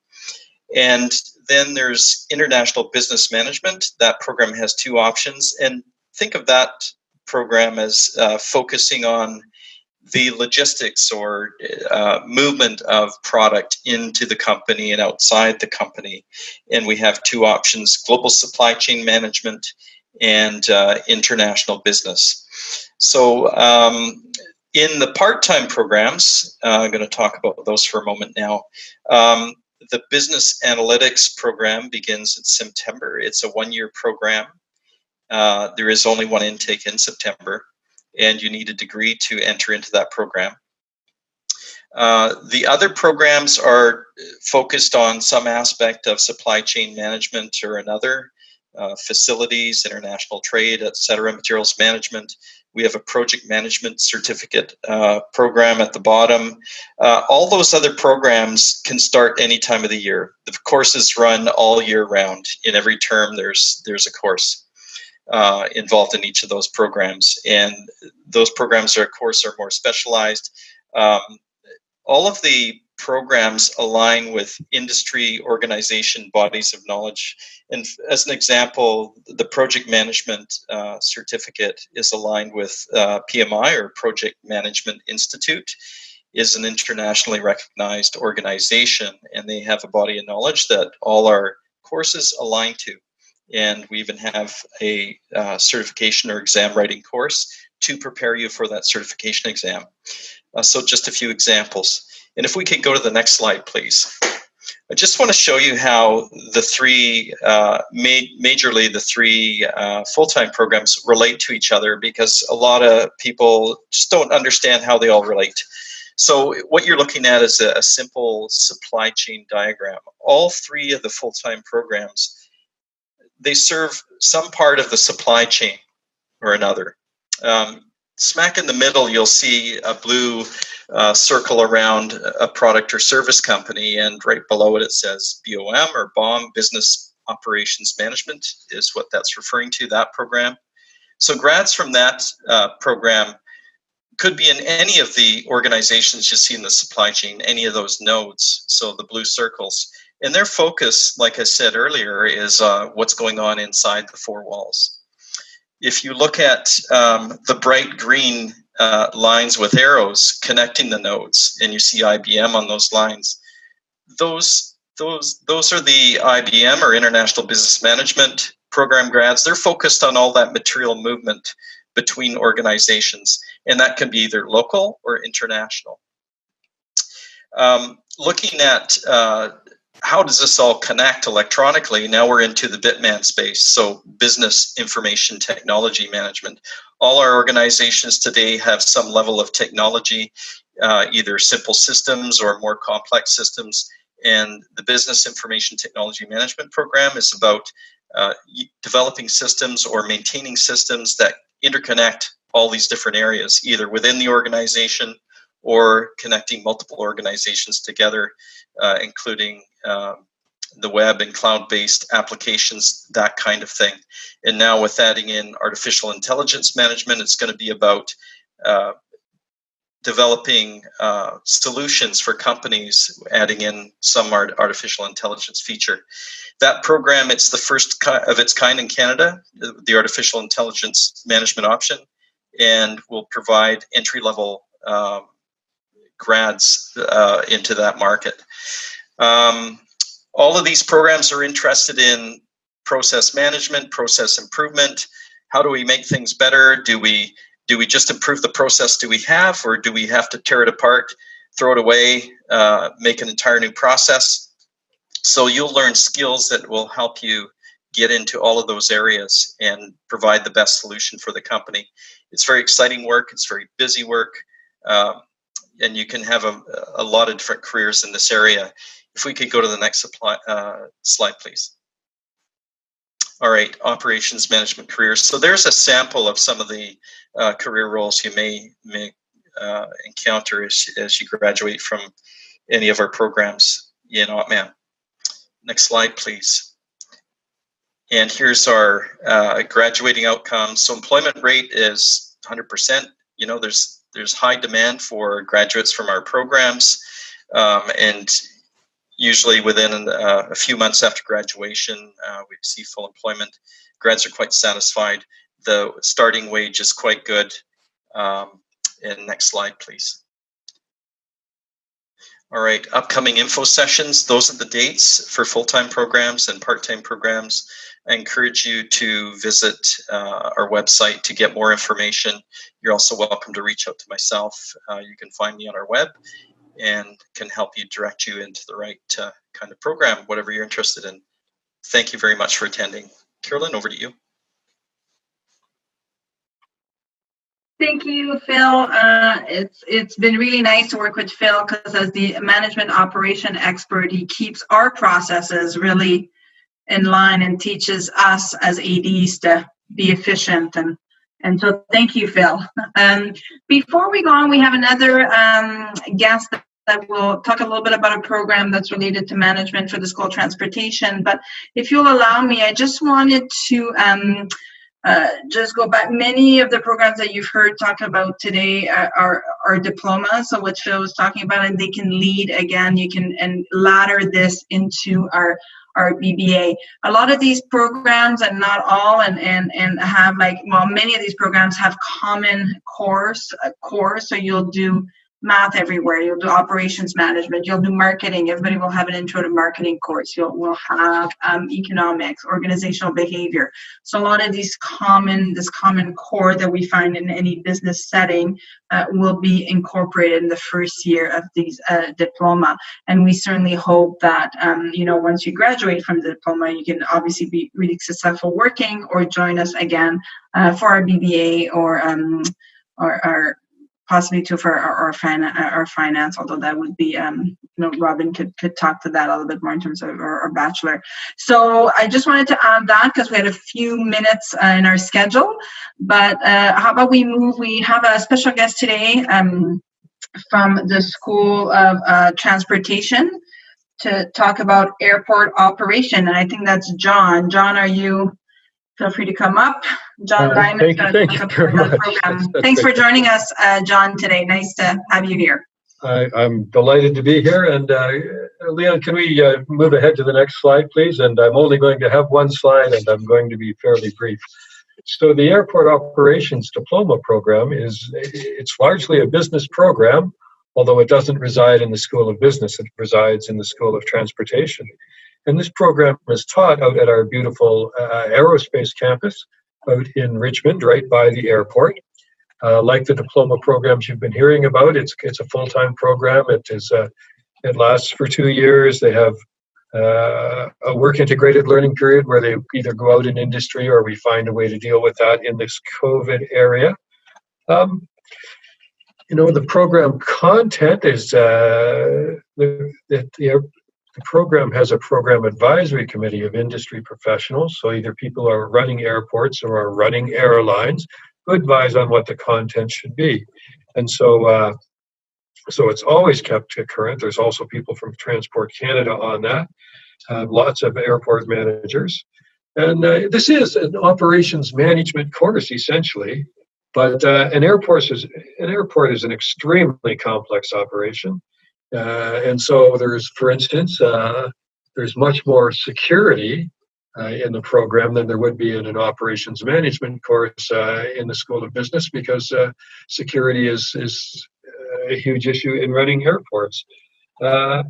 F: And then there's International Business Management. That program has 2 options. And think of that program as focusing on the logistics or movement of product into the company and outside the company. And we have 2 options, Global Supply Chain Management and International Business. So in the part-time programs, I'm going to talk about those for a moment now. The Business Analytics program begins in September. It's a 1-year program. There is only 1 intake in September, and you need a degree to enter into that program. The other programs are focused on some aspect of supply chain management or another, facilities, international trade, etc., materials management. We have a project management certificate program at the bottom. All those other programs can start any time of the year. The courses run all year round. In every term, there's a course involved in each of those programs, and those programs are, of course, are more specialized. All of the programs align with industry, organization, bodies of knowledge. And as an example, the project management certificate is aligned with PMI, or Project Management Institute, is an internationally recognized organization, and they have a body of knowledge that all our courses align to. And we even have a certification or exam writing course to prepare you for that certification exam. So just a few examples. And if we could go to the next slide, please. I just want to show you how the three, majorly the three full-time programs relate to each other, because a lot of people just don't understand how they all relate. So what you're looking at is a simple supply chain diagram. All three of the full-time programs, they serve some part of the supply chain or another. Smack in the middle, you'll see a blue circle around a product or service company, and right below it, it says BOM or BOM, Business Operations Management, is what that's referring to, that program. So grads from that program could be in any of the organizations you see in the supply chain, any of those nodes, so the blue circles. And their focus, like I said earlier, is what's going on inside the four walls. If you look at the bright green lines with arrows connecting the nodes, and you see IBM on those lines, those are the IBM or International Business Management program grads. They're focused on all that material movement between organizations, and that can be either local or international. Looking at how does this all connect electronically? Now we're into the Bitman space, so business information technology management. All our organizations today have some level of technology, either simple systems or more complex systems. And the Business Information Technology Management program is about developing systems or maintaining systems that interconnect all these different areas, either within the organization or connecting multiple organizations together, including the web and cloud-based applications, that kind of thing. And now with adding in artificial intelligence management, it's going to be about developing solutions for companies, adding in some artificial intelligence feature. That program, it's the first of its kind in Canada, the Artificial Intelligence Management option, and will provide entry-level grads into that market. All of these programs are interested in process management, process improvement. How do we make things better? Do we just improve the process we have, or do we have to tear it apart, throw it away, make an entire new process? So you'll learn skills that will help you get into all of those areas and provide the best solution for the company. It's very exciting work. It's very busy work. And you can have a lot of different careers in this area. If we could go to the next slide, please. All right, operations management careers. So there's a sample of some of the career roles you may encounter as you graduate from any of our programs in OPMAN. Next slide, please. And here's our graduating outcomes. So employment rate is 100%. You know, there's high demand for graduates from our programs, and usually within a few months after graduation, we see full employment. Grads are quite satisfied. The starting wage is quite good. And next slide, please. All right, upcoming info sessions. Those are the dates for full-time programs and part-time programs. I encourage you to visit our website to get more information. You're also welcome to reach out to myself. You can find me on our web and can help you direct you into the right kind of program, whatever you're interested in. Thank you very much for attending. Carolyn, over to you.
A: Thank you, Phil. It's been really nice to work with Phil, because as the management operation expert, he keeps our processes really in line and teaches us as ADs to be efficient. And so thank you, Phil. Before we go on, we have another guest that will talk a little bit about a program that's related to management for the school transportation. But if you'll allow me, I just wanted to just go back. Many of the programs that you've heard talk about today are diplomas. So what Phil was talking about, and they can lead again. You can and ladder this into our BBA. A lot of these programs, and not all, and have many of these programs have common cores. So you'll do math everywhere. You'll do operations management. You'll do marketing. Everybody will have an intro to marketing course. We'll have economics, organizational behavior. So a lot of this common core that we find in any business setting will be incorporated in the first year of these diploma. And we certainly hope that once you graduate from the diploma, you can obviously be really successful working, or join us again for our BBA or possibly too for our finance, although that would be, Robin could talk to that a little bit more in terms of our bachelor. So I just wanted to add that because we had a few minutes in our schedule. But how about we move? We have a special guest today from the School of Transportation to talk about airport operation. And I think that's John. John, feel free to come up. John Lyman is going to talk about the program. Thanks for joining us, John, today. Nice to have you here.
G: I'm delighted to be here. And Leon, can we move ahead to the next slide, please? And I'm only going to have one slide, and I'm going to be fairly brief. So the Airport Operations Diploma Program it's largely a business program, although it doesn't reside in the School of Business. It resides in the School of Transportation. And this program is taught out at our beautiful aerospace campus out in Richmond, right by the airport. Like the diploma programs you've been hearing about, it's a full-time program. It lasts for 2 years. They have a work-integrated learning period where they either go out in industry or we find a way to deal with that in this COVID area. The program content is the program has a program advisory committee of industry professionals, so either people are running airports or are running airlines, who advise on what the content should be. And so it's always kept current. There's also people from Transport Canada on that, lots of airport managers. And this is an operations management course, essentially, but an airport is an extremely complex operation. And so for instance, there's much more security in the program than there would be in an operations management course in the School of Business, because security is a huge issue in running airports. Like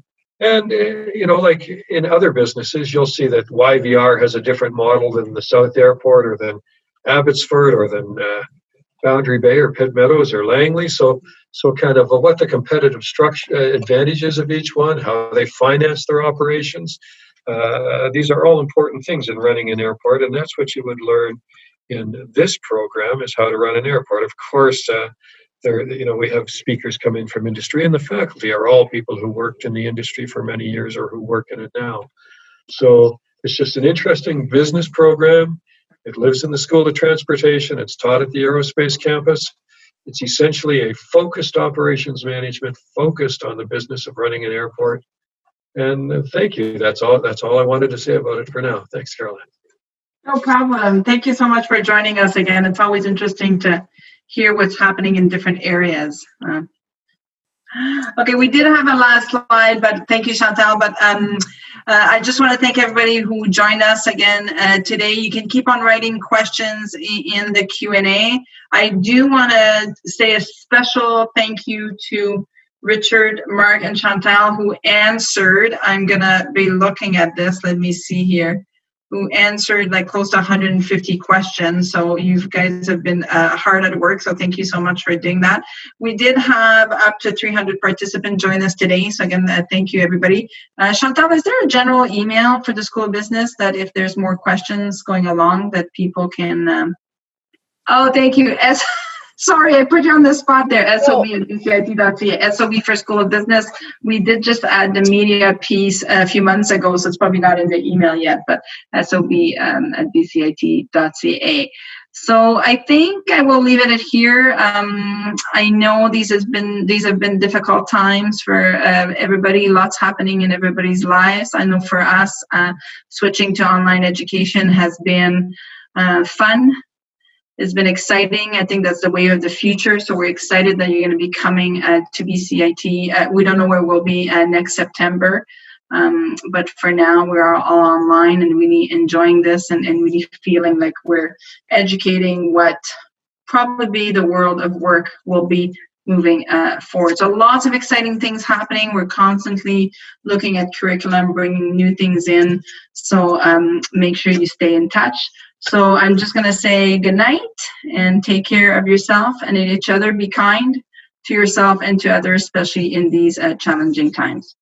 G: in other businesses, you'll see that YVR has a different model than the South Airport or than Abbotsford or than Boundary Bay or Pitt Meadows or Langley. So kind of what the competitive structure advantages of each one, how they finance their operations. These are all important things in running an airport, and that's what you would learn in this program, is how to run an airport. Of course, we have speakers come in from industry, and the faculty are all people who worked in the industry for many years or who work in it now. So it's just an interesting business program. It lives in the School of Transportation. It's taught at the aerospace campus. It's essentially a focused operations management, focused on the business of running an airport. And thank you. That's all I wanted to say about it for now. Thanks, Caroline.
A: No problem. Thank you so much for joining us again. It's always interesting to hear what's happening in different areas. Okay, we did have a last slide, but thank you, Chantal. But I just want to thank everybody who joined us again today. You can keep on writing questions in the Q&A. I do want to say a special thank you to Richard, Mark, and Chantal, who answered. I'm going to be looking at this. Let me see here. Who answered like close to 150 questions. So you guys have been hard at work. So thank you so much for doing that. We did have up to 300 participants join us today. So again, thank you, everybody. Chantal, is there a general email for the School of Business that if there's more questions going along that people can... Oh, thank you. Sorry, I put you on the spot there. SOB@bcit.ca. SOB for School of Business. We did just add the media piece a few months ago, so it's probably not in the email yet, but SOB@bcit.ca. So I think I will leave it at here. I know these have been difficult times for everybody. Lots happening in everybody's lives. I know for us, switching to online education has been fun. It's been exciting. I think that's the way of the future. So we're excited that you're going to be coming to BCIT. We don't know where we'll be next September. But for now, we are all online and really enjoying this and really feeling like we're educating what probably the world of work will be moving forward. So lots of exciting things happening. We're constantly looking at curriculum, bringing new things in. So make sure you stay in touch. So I'm just going to say good night and take care of yourself and each other. Be kind to yourself and to others, especially in these challenging times.